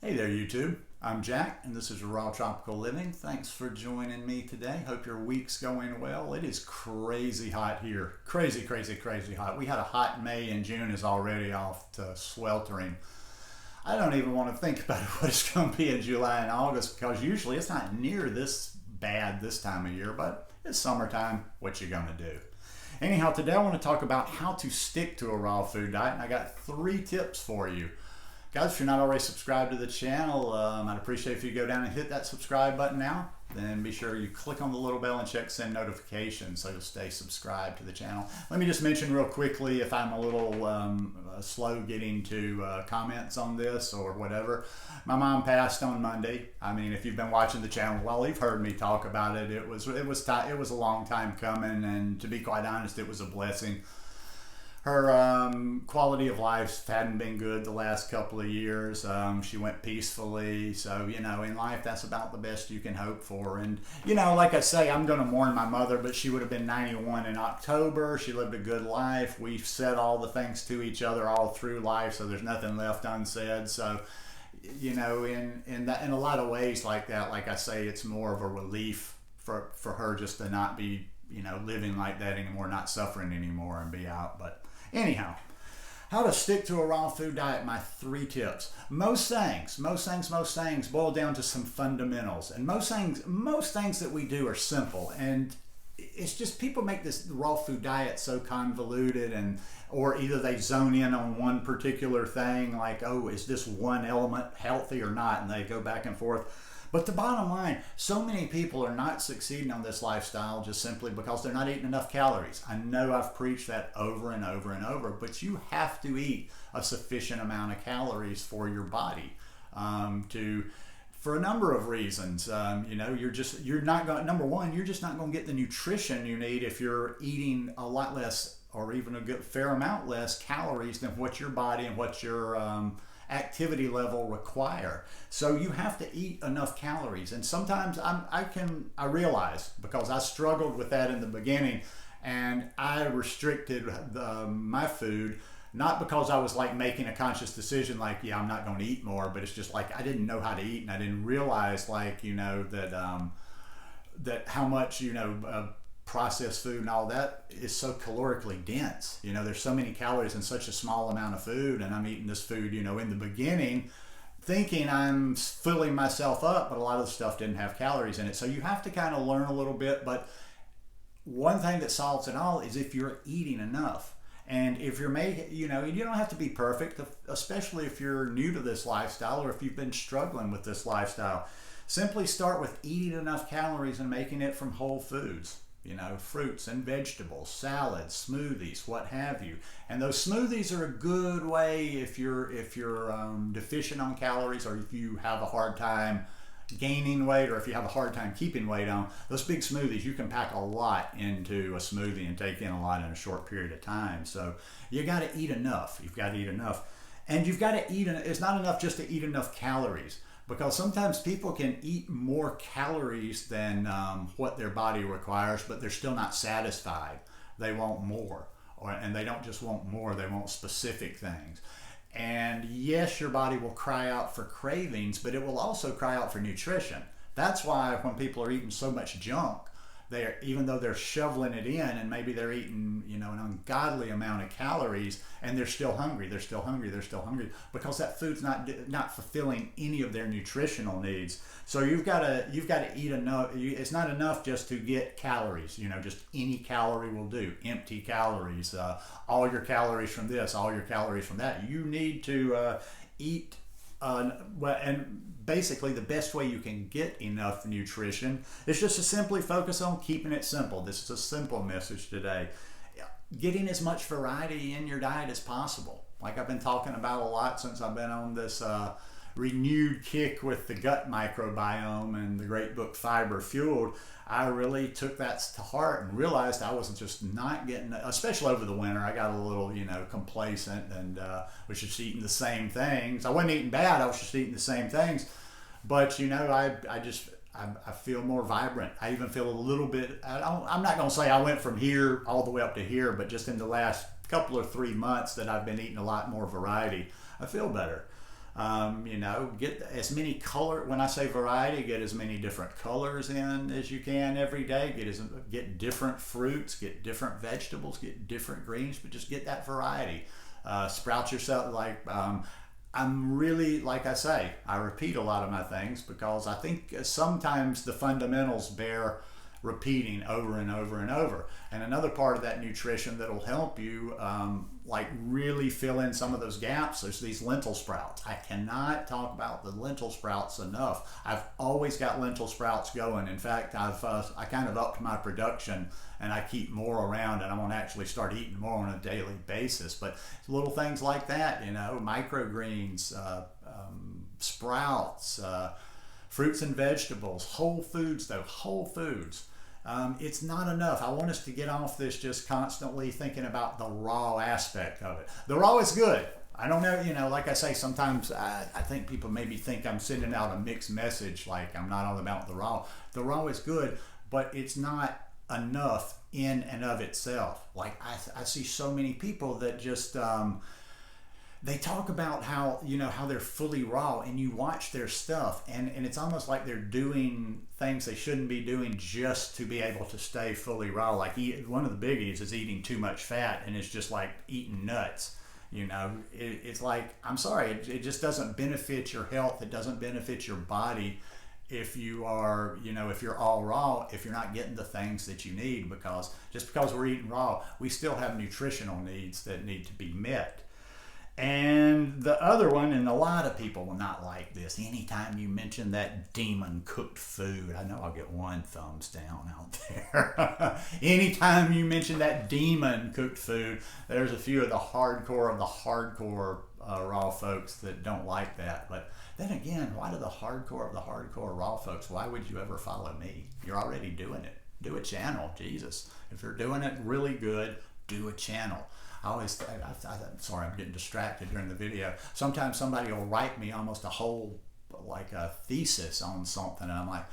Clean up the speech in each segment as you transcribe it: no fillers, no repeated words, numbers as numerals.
Hey there, YouTube. I'm Jack, and this is Raw Tropical Living. Thanks for joining me today. Hope your week's going well. It is crazy hot here. Crazy, crazy, crazy hot. We had a hot May, and June is already off to sweltering. I don't even want to think about what it's going to be in July and August because usually it's not near this bad this time of year, but it's summertime. What you going to do? Anyhow, today I want to talk about how to stick to a raw food diet, and I got 3 tips for you. Guys, if you're not already subscribed to the channel, I'd appreciate if you go down and hit that subscribe button now. Then be sure you click on the little bell and check send notifications so you'll stay subscribed to the channel. Let me just mention real quickly if I'm a little slow getting to comments on this or whatever. My mom passed on Monday. I mean, if you've been watching the channel, well, you've heard me talk about it. It was a long time coming, and to be quite honest, it was a blessing. Her quality of life hadn't been good the last couple of years. She went peacefully. So, in life, that's about the best you can hope for. And, like I say, I'm going to mourn my mother, but she would have been 91 in October. She lived a good life. We've said all the things to each other all through life, so there's nothing left unsaid. So, in a lot of ways like that, like I say, it's more of a relief for her just to not be, living like that anymore, not suffering anymore and be out. But anyhow, how to stick to a raw food diet, my 3 tips. Most things boil down to some fundamentals. And most things that we do are simple. And it's just people make this raw food diet so convoluted, or either they zone in on one particular thing, like, oh, is this one element healthy or not? And they go back and forth. But the bottom line, so many people are not succeeding on this lifestyle just simply because they're not eating enough calories. I know I've preached that over and over and over, but you have to eat a sufficient amount of calories for your body for a number of reasons. You're not going. Number one, you're just not going to get the nutrition you need if you're eating a lot less, or even a good fair amount less calories than what your body and what your activity level require. So you have to eat enough calories. And sometimes I realize, because I struggled with that in the beginning, and I restricted my food, not because I was like making a conscious decision like, yeah, I'm not going to eat more, but it's just like I didn't know how to eat, and I didn't realize that how much processed food and all that is so calorically dense. There's so many calories in such a small amount of food, and I'm eating this food, in the beginning thinking I'm filling myself up, but a lot of the stuff didn't have calories in it. So you have to kind of learn a little bit, but one thing that solves it all is if you're eating enough. And if you're making, you don't have to be perfect, especially if you're new to this lifestyle or if you've been struggling with this lifestyle. Simply start with eating enough calories and making it from whole foods. Fruits and vegetables, salads, smoothies, what have you. And those smoothies are a good way if you're deficient on calories, or if you have a hard time gaining weight, or if you have a hard time keeping weight on. Those big smoothies, you can pack a lot into a smoothie and take in a lot in a short period of time. So you got to eat enough. You've got to eat enough. And you've got to eat, it's not enough just to eat enough calories. Because sometimes people can eat more calories than what their body requires, but they're still not satisfied. They want more, and they don't just want more, they want specific things. And yes, your body will cry out for cravings, but it will also cry out for nutrition. That's why when people are eating so much junk, even though they're shoveling it in, and maybe they're eating an ungodly amount of calories, and they're still hungry, because that food's not fulfilling any of their nutritional needs. So you've got to eat enough. It's not enough just to get calories. Just any calorie will do. Empty calories, all your calories from this, all your calories from that. You need to eat. And basically the best way you can get enough nutrition is just to simply focus on keeping it simple. This is a simple message today. Getting as much variety in your diet as possible. Like I've been talking about a lot since I've been on this renewed kick with the gut microbiome and the great book Fiber Fueled. I really took that to heart and realized I wasn't just not getting, especially over the winter, I got a little, complacent and was just eating the same things. I wasn't eating bad, I was just eating the same things. But, I feel more vibrant. I even feel a little bit, I'm not going to say I went from here all the way up to here, but just in the last couple or 3 months that I've been eating a lot more variety, I feel better. You know, get as many color, when I say variety, get as many different colors in as you can every day. Get different fruits, get different vegetables, get different greens, but just get that variety. Sprout yourself, I'm really, like I say, I repeat a lot of my things because I think sometimes the fundamentals bear repeating over and over and over. And another part of that nutrition that'll help you really fill in some of those gaps, there's these lentil sprouts. I cannot talk about the lentil sprouts enough. I've always got lentil sprouts going. In fact, I kind of upped my production and I keep more around, and I'm going to actually start eating more on a daily basis. But little things like that, you know, microgreens, sprouts, fruits and vegetables, whole foods though, whole foods. It's not enough. I want us to get off this just constantly thinking about the raw aspect of it. The raw is good. I don't know, you know, like I say, sometimes I think people maybe think I'm sending out a mixed message, like I'm not all about the raw. The raw is good, but it's not enough in and of itself. Like I see so many people that just they talk about how, you know, how they're fully raw, and you watch their stuff and it's almost like they're doing things they shouldn't be doing just to be able to stay fully raw. Like one of the biggies is eating too much fat, and it's just like eating nuts. You know, it's like, I'm sorry, it just doesn't benefit your health. It doesn't benefit your body if you are, you know, if you're all raw, if you're not getting the things that you need, because just because we're eating raw, we still have nutritional needs that need to be met. And the other one, and a lot of people will not like this, anytime you mention that demon cooked food, I know I'll get one thumbs down out there. Anytime you mention that demon cooked food, there's a few of the hardcore raw folks that don't like that. But then again, why do the hardcore raw folks, why would you ever follow me? You're already doing it. Do a channel, Jesus. If you're doing it really good, do a channel. I'm sorry, I'm getting distracted during the video. Sometimes somebody will write me almost a whole, like a thesis on something, and I'm like,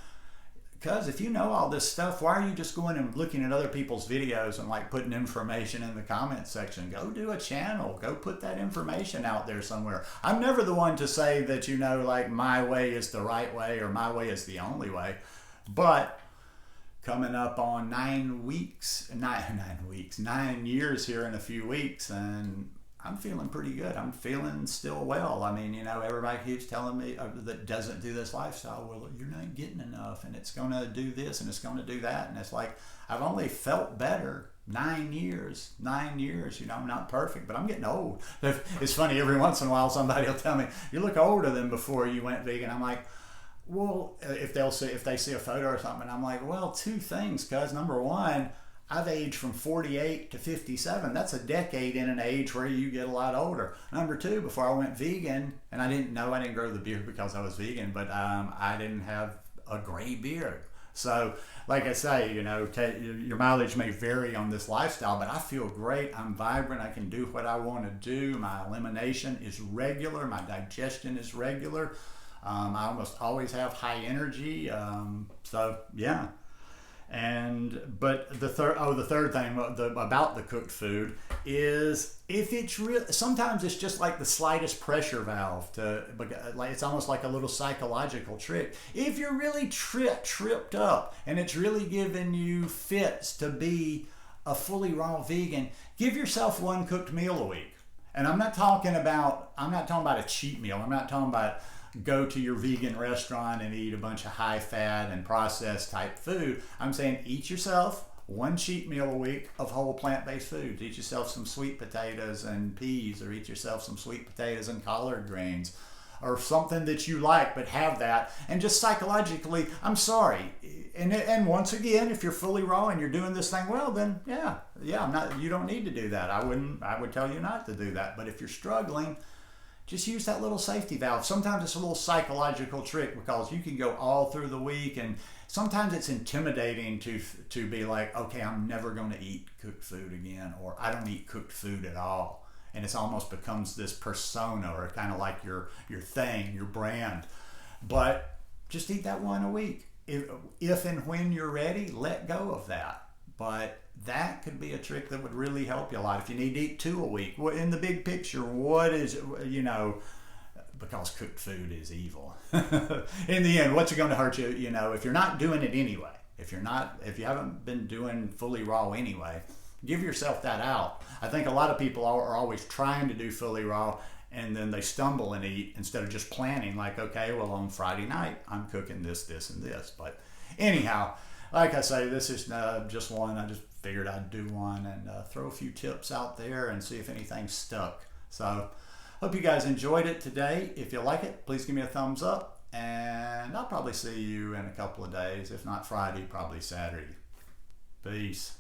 because if you know all this stuff, why are you just going and looking at other people's videos and like putting information in the comment section? Go do a channel. Go put that information out there somewhere. I'm never the one to say that, you know, like my way is the right way or my way is the only way, but coming up on 9 years here in a few weeks, and I'm feeling pretty good. I'm feeling still well. I mean, you know, everybody keeps telling me that doesn't do this lifestyle, well, you're not getting enough, and it's going to do this, and it's going to do that, and it's like, I've only felt better 9 years, you know, I'm not perfect, but I'm getting old. It's funny, every once in a while somebody will tell me, you look older than before you went vegan. I'm like, well, if they see a photo or something, I'm like, well, two things, cuz number one, I've aged from 48 to 57. That's a decade in an age where you get a lot older. Number two, before I went vegan, and I didn't grow the beard because I was vegan, but I didn't have a gray beard. So, like I say, you know, your mileage may vary on this lifestyle, but I feel great. I'm vibrant. I can do what I want to do. My elimination is regular. My digestion is regular. I almost always have high energy. So yeah. But the third thing about the cooked food is, if it's real, sometimes it's just like the slightest pressure valve it's almost like a little psychological trick. If you're really tripped up and it's really giving you fits to be a fully raw vegan, give yourself one cooked meal a week. And I'm not talking about a cheat meal. I'm not talking about go to your vegan restaurant and eat a bunch of high fat and processed type food. I'm saying eat yourself one cheat meal a week of whole plant-based foods. Eat yourself some sweet potatoes and peas, or eat yourself some sweet potatoes and collard greens, or something that you like, but have that. And just psychologically, I'm sorry. And once again, if you're fully raw and you're doing this thing well, then you don't need to do that. I would tell you not to do that. But if you're struggling, just use that little safety valve. Sometimes it's a little psychological trick, because you can go all through the week, and sometimes it's intimidating to be like, okay, I'm never going to eat cooked food again, or I don't eat cooked food at all. And it's almost becomes this persona, or kind of like your thing, your brand. But just eat that one a week. If and when you're ready, let go of that. But that could be a trick that would really help you a lot. If you need to eat 2 a week, in the big picture, what is, you know, because cooked food is evil. In the end, what's going to hurt you? You know, if you're not doing it anyway, if you haven't been doing fully raw anyway, give yourself that out. I think a lot of people are always trying to do fully raw, and then they stumble and eat instead of just planning like, okay, well, on Friday night I'm cooking this, this, and this. But anyhow, like I say, this is just one. I just figured I'd do one and throw a few tips out there and see if anything stuck. So hope you guys enjoyed it today. If you like it, please give me a thumbs up, and I'll probably see you in a couple of days. If not Friday, probably Saturday. Peace.